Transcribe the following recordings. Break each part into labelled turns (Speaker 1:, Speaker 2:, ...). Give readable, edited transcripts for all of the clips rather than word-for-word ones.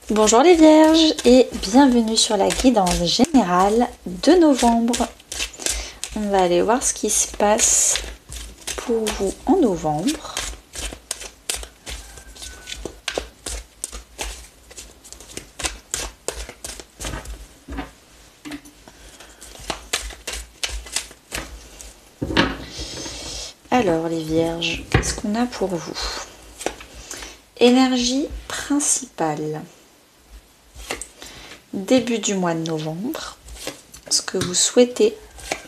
Speaker 1: Bonjour les vierges et bienvenue sur la guidance générale de novembre. On va aller voir ce qui se passe pour vous en novembre. Alors les vierges, qu'est-ce qu'on a pour vous? Énergie principale. Début du mois de novembre, ce que vous souhaitez,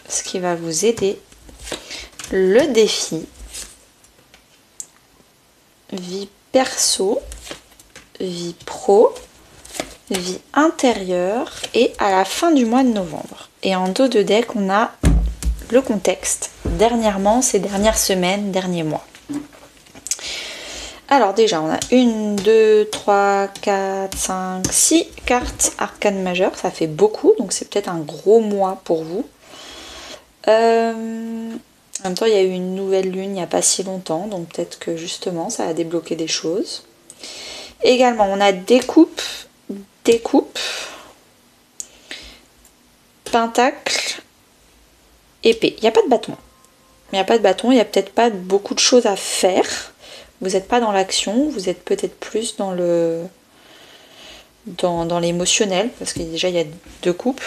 Speaker 1: ce qui va vous aider, le défi, vie perso, vie pro, vie intérieure et à la fin du mois de novembre. Et en dos de deck, on a le contexte, dernièrement, ces dernières semaines, derniers mois. Alors déjà, on a 1, 2, 3, 4, 5, 6 cartes arcanes majeures. Ça fait beaucoup, donc c'est peut-être un gros mois pour vous. En même temps, il y a eu une nouvelle lune il n'y a pas si longtemps, donc peut-être que justement, ça a débloqué des choses. Également, on a découpe, pentacle, épée. Il n'y a pas de bâton. Il n'y a pas de bâton, il n'y a peut-être pas beaucoup de choses à faire. Vous n'êtes pas dans l'action, vous êtes peut-être plus dans le dans l'émotionnel, parce que déjà il y a 2 coupes,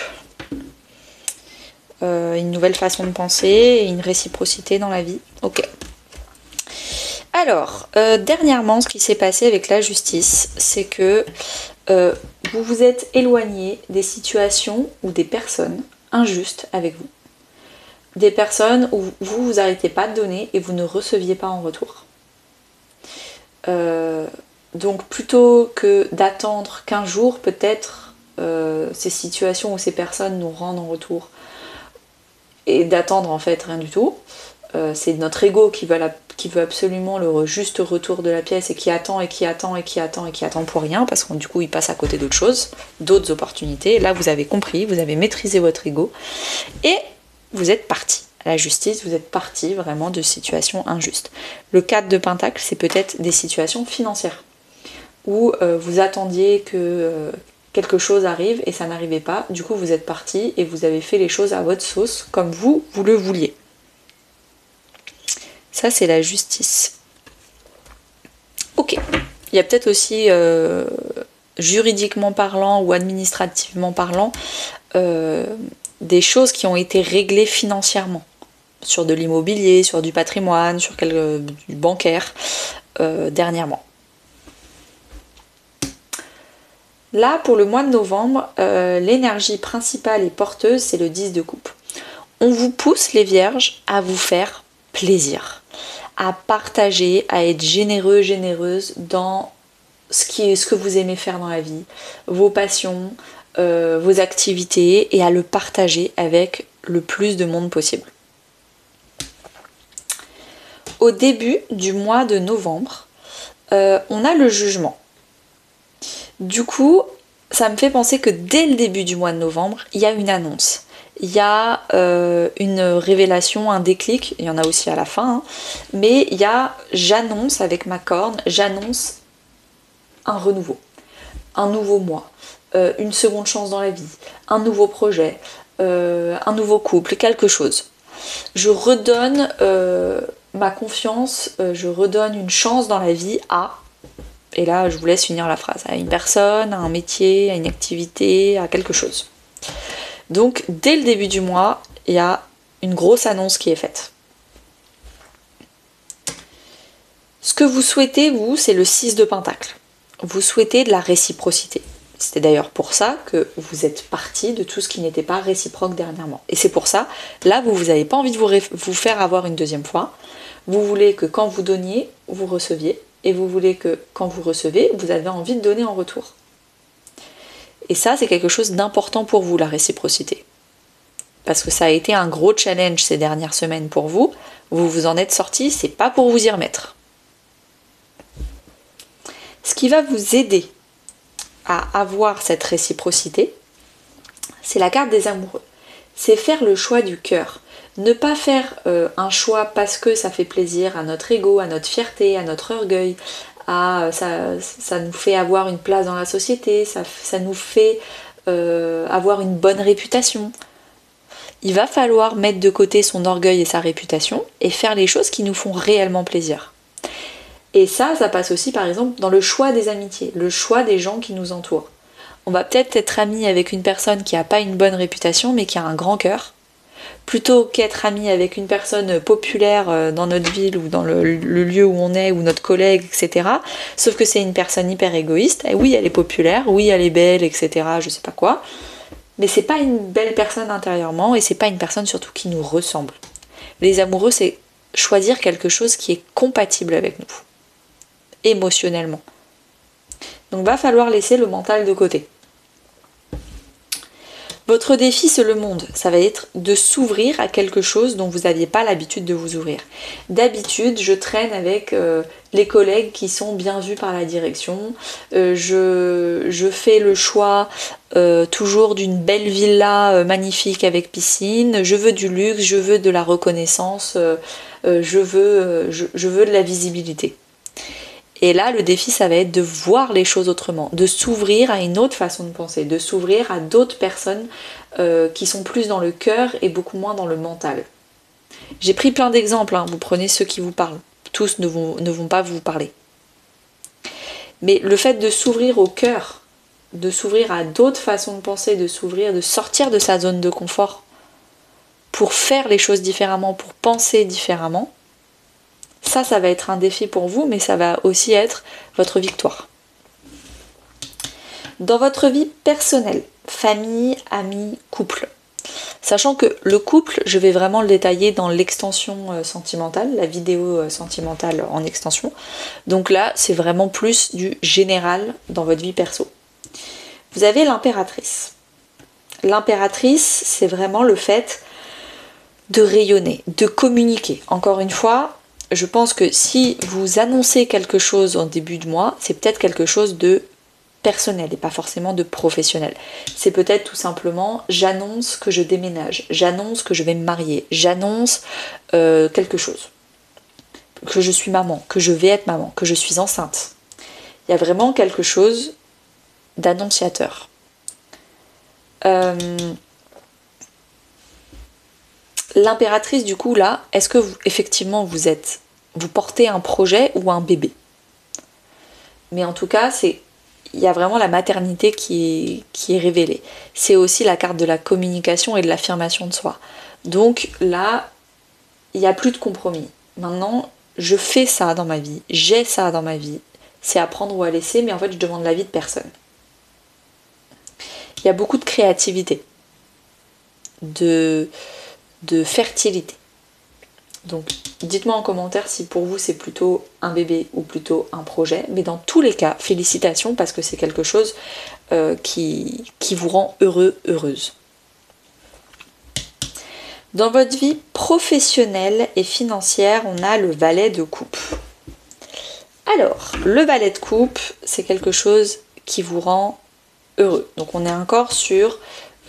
Speaker 1: une nouvelle façon de penser et une réciprocité dans la vie. Ok. Alors, dernièrement, ce qui s'est passé avec la justice, c'est que vous vous êtes éloigné des situations ou des personnes injustes avec vous. Des personnes où vous n'arrêtez pas de donner et vous ne receviez pas en retour. Donc plutôt que d'attendre qu'un jour peut-être ces situations ou ces personnes nous rendent en retour et d'attendre en fait rien du tout, c'est notre ego qui veut absolument le juste retour de la pièce et qui attend et qui attend et qui attend et qui attend pour rien parce que du coup il passe à côté d'autres choses, d'autres opportunités. Là vous avez compris, vous avez maîtrisé votre ego et vous êtes parti. À la justice, vous êtes parti vraiment de situations injustes. Le 4 de pentacle, c'est peut-être des situations financières où vous attendiez que quelque chose arrive et ça n'arrivait pas. Du coup, vous êtes parti et vous avez fait les choses à votre sauce comme vous le vouliez. Ça, c'est la justice. Ok. Il y a peut-être aussi, juridiquement parlant ou administrativement parlant, des choses qui ont été réglées financièrement. Sur de l'immobilier, sur du patrimoine, sur du bancaire, dernièrement. Là, pour le mois de novembre, l'énergie principale et porteuse, c'est le 10 de coupe. On vous pousse, les vierges, à vous faire plaisir, à partager, à être généreux, généreuse dans ce que vous aimez faire dans la vie, vos passions, vos activités, et à le partager avec le plus de monde possible. Au début du mois de novembre, on a le jugement. Du coup, ça me fait penser que dès le début du mois de novembre, il y a une annonce. Il y a une révélation, un déclic, il y en a aussi à la fin, hein, mais il y a, j'annonce avec ma corne, j'annonce un renouveau, un nouveau mois, une seconde chance dans la vie, un nouveau projet, un nouveau couple, quelque chose. Je redonne ma confiance, je redonne une chance dans la vie à, et là je vous laisse finir la phrase, à une personne, à un métier, à une activité, à quelque chose. Donc dès le début du mois, il y a une grosse annonce qui est faite. Ce que vous souhaitez, vous, c'est le 6 de pentacle. Vous souhaitez de la réciprocité. C'était d'ailleurs pour ça que vous êtes parti de tout ce qui n'était pas réciproque dernièrement. Et c'est pour ça, là, vous n'avez pas envie de vous faire avoir une deuxième fois. Vous voulez que quand vous donniez, vous receviez. Et vous voulez que quand vous recevez, vous avez envie de donner en retour. Et ça, c'est quelque chose d'important pour vous, la réciprocité. Parce que ça a été un gros challenge ces dernières semaines pour vous. Vous vous en êtes sortis, c'est pas pour vous y remettre. Ce qui va vous aider à avoir cette réciprocité, c'est la carte des amoureux. C'est faire le choix du cœur. Ne pas faire un choix parce que ça fait plaisir à notre ego, à notre fierté, à notre orgueil, ça nous fait avoir une place dans la société, ça nous fait avoir une bonne réputation. Il va falloir mettre de côté son orgueil et sa réputation et faire les choses qui nous font réellement plaisir. Et ça passe aussi par exemple dans le choix des amitiés, le choix des gens qui nous entourent. On va peut-être être ami avec une personne qui n'a pas une bonne réputation mais qui a un grand cœur, plutôt qu'être ami avec une personne populaire dans notre ville ou dans le lieu où on est, ou notre collègue, etc. Sauf que c'est une personne hyper égoïste. Et oui, elle est populaire, oui, elle est belle, etc. Je sais pas quoi. Mais c'est pas une belle personne intérieurement et c'est pas une personne surtout qui nous ressemble. Les amoureux, c'est choisir quelque chose qui est compatible avec nous, émotionnellement. Donc va falloir laisser le mental de côté. Votre défi, c'est le monde. Ça va être de s'ouvrir à quelque chose dont vous n'aviez pas l'habitude de vous ouvrir. D'habitude, je traîne avec les collègues qui sont bien vus par la direction. Je fais le choix toujours d'une belle villa magnifique avec piscine. Je veux du luxe, je veux de la reconnaissance, je veux de la visibilité. Et là, le défi, ça va être de voir les choses autrement, de s'ouvrir à une autre façon de penser, de s'ouvrir à d'autres personnes qui sont plus dans le cœur et beaucoup moins dans le mental. J'ai pris plein d'exemples, hein, vous prenez ceux qui vous parlent. Tous ne vont pas vous parler. Mais le fait de s'ouvrir au cœur, de s'ouvrir à d'autres façons de penser, de s'ouvrir, de sortir de sa zone de confort pour faire les choses différemment, pour penser différemment, ça va être un défi pour vous, mais ça va aussi être votre victoire. Dans votre vie personnelle, famille, amis, couple, sachant que le couple, je vais vraiment le détailler dans l'extension sentimentale, la vidéo sentimentale en extension. Donc là, c'est vraiment plus du général dans votre vie perso. Vous avez l'impératrice. L'impératrice, c'est vraiment le fait de rayonner, de communiquer. Encore une fois, je pense que si vous annoncez quelque chose en début de mois, c'est peut-être quelque chose de personnel et pas forcément de professionnel. C'est peut-être tout simplement j'annonce que je déménage, j'annonce que je vais me marier, j'annonce quelque chose, que je suis maman, que je vais être maman, que je suis enceinte. Il y a vraiment quelque chose d'annonciateur. L'impératrice, du coup, là, est-ce que effectivement vous portez un projet ou un bébé? Mais en tout cas, il y a vraiment la maternité qui est révélée. C'est aussi la carte de la communication et de l'affirmation de soi. Donc là, il n'y a plus de compromis. Maintenant, je fais ça dans ma vie, j'ai ça dans ma vie. C'est à prendre ou à laisser, mais en fait, je demande l'avis de personne. Il y a beaucoup de créativité, de fertilité. Donc dites-moi en commentaire si pour vous c'est plutôt un bébé ou plutôt un projet, mais dans tous les cas, félicitations parce que c'est quelque chose qui vous rend heureux, heureuse. Dans votre vie professionnelle et financière, on a le valet de coupe. Alors, le valet de coupe, c'est quelque chose qui vous rend heureux. Donc on est encore sur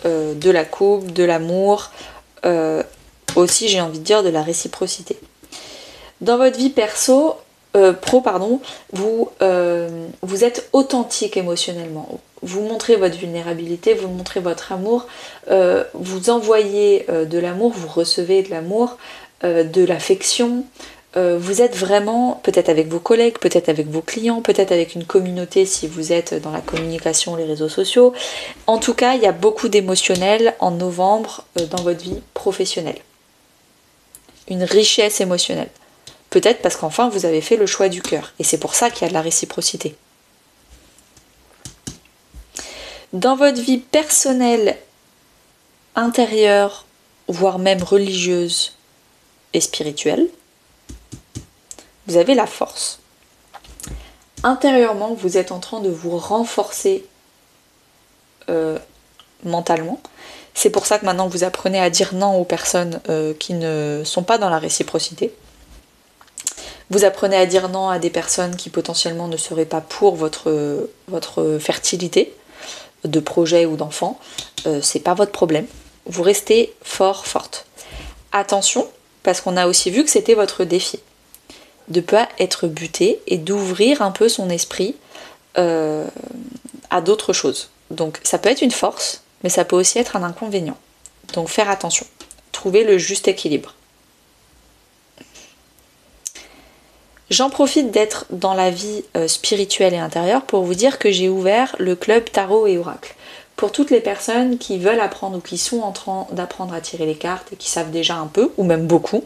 Speaker 1: de la coupe, de l'amour, aussi j'ai envie de dire de la réciprocité. Dans votre vie vous êtes authentique émotionnellement. Vous montrez votre vulnérabilité, vous montrez votre amour, vous envoyez de l'amour, vous recevez de l'amour, de l'affection. Vous êtes vraiment, peut-être avec vos collègues, peut-être avec vos clients, peut-être avec une communauté si vous êtes dans la communication, les réseaux sociaux. En tout cas, il y a beaucoup d'émotionnel en novembre dans votre vie professionnelle. Une richesse émotionnelle. Peut-être parce qu'enfin vous avez fait le choix du cœur. Et c'est pour ça qu'il y a de la réciprocité. Dans votre vie personnelle, intérieure, voire même religieuse et spirituelle, vous avez la force. Intérieurement, vous êtes en train de vous renforcer mentalement. C'est pour ça que maintenant vous apprenez à dire non aux personnes qui ne sont pas dans la réciprocité. Vous apprenez à dire non à des personnes qui potentiellement ne seraient pas pour votre fertilité de projet ou d'enfant. C'est pas votre problème. Vous restez forte. Attention, parce qu'on a aussi vu que c'était votre défi. de pas être buté et d'ouvrir un peu son esprit à d'autres choses. Donc ça peut être une force, mais ça peut aussi être un inconvénient. Donc faire attention, trouver le juste équilibre. J'en profite d'être dans la vie spirituelle et intérieure pour vous dire que j'ai ouvert le club Tarot et Oracle. Pour toutes les personnes qui veulent apprendre ou qui sont en train d'apprendre à tirer les cartes et qui savent déjà un peu, ou même beaucoup,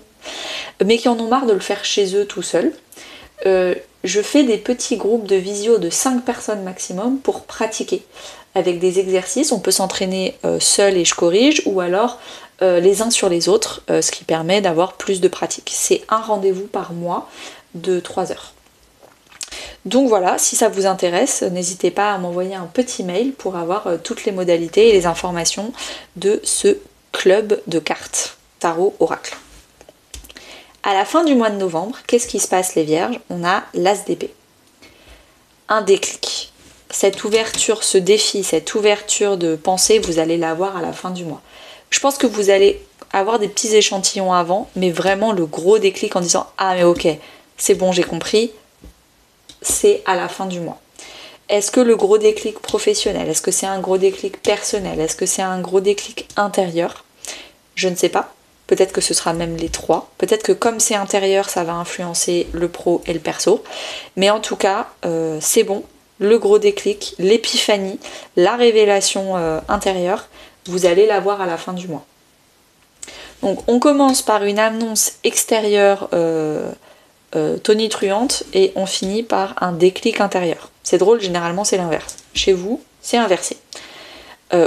Speaker 1: mais qui en ont marre de le faire chez eux tout seuls, je fais des petits groupes de visio de 5 personnes maximum pour pratiquer. Avec des exercices, on peut s'entraîner seul et je corrige, ou alors les uns sur les autres, ce qui permet d'avoir plus de pratique. C'est un rendez-vous par mois de 3 heures. Donc voilà, si ça vous intéresse, n'hésitez pas à m'envoyer un petit mail pour avoir toutes les modalités et les informations de ce club de cartes Tarot Oracle. À la fin du mois de novembre, qu'est-ce qui se passe les vierges? On a l'As d'épée. Un déclic. Cette ouverture, ce défi, cette ouverture de pensée, vous allez l'avoir à la fin du mois. Je pense que vous allez avoir des petits échantillons avant, mais vraiment le gros déclic en disant « Ah mais ok, c'est bon, j'ai compris », c'est à la fin du mois. Est-ce que le gros déclic professionnel, est-ce que c'est un gros déclic personnel, est-ce que c'est un gros déclic intérieur? Je ne sais pas. Peut-être que ce sera même les trois. Peut-être que comme c'est intérieur, ça va influencer le pro et le perso. Mais en tout cas, c'est bon. Le gros déclic, l'épiphanie, la révélation intérieure, vous allez l'avoir à la fin du mois. Donc on commence par une annonce extérieure tonitruante et on finit par un déclic intérieur. C'est drôle, généralement c'est l'inverse. Chez vous, c'est inversé.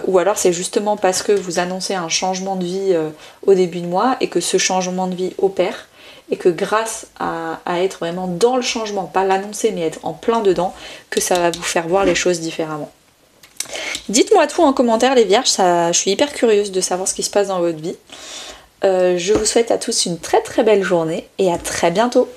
Speaker 1: Ou alors c'est justement parce que vous annoncez un changement de vie au début de mois et que ce changement de vie opère et que grâce à être vraiment dans le changement, pas l'annoncer mais être en plein dedans, que ça va vous faire voir les choses différemment. Dites-moi tout en commentaire les vierges, je suis hyper curieuse de savoir ce qui se passe dans votre vie. Je vous souhaite à tous une très très belle journée et à très bientôt.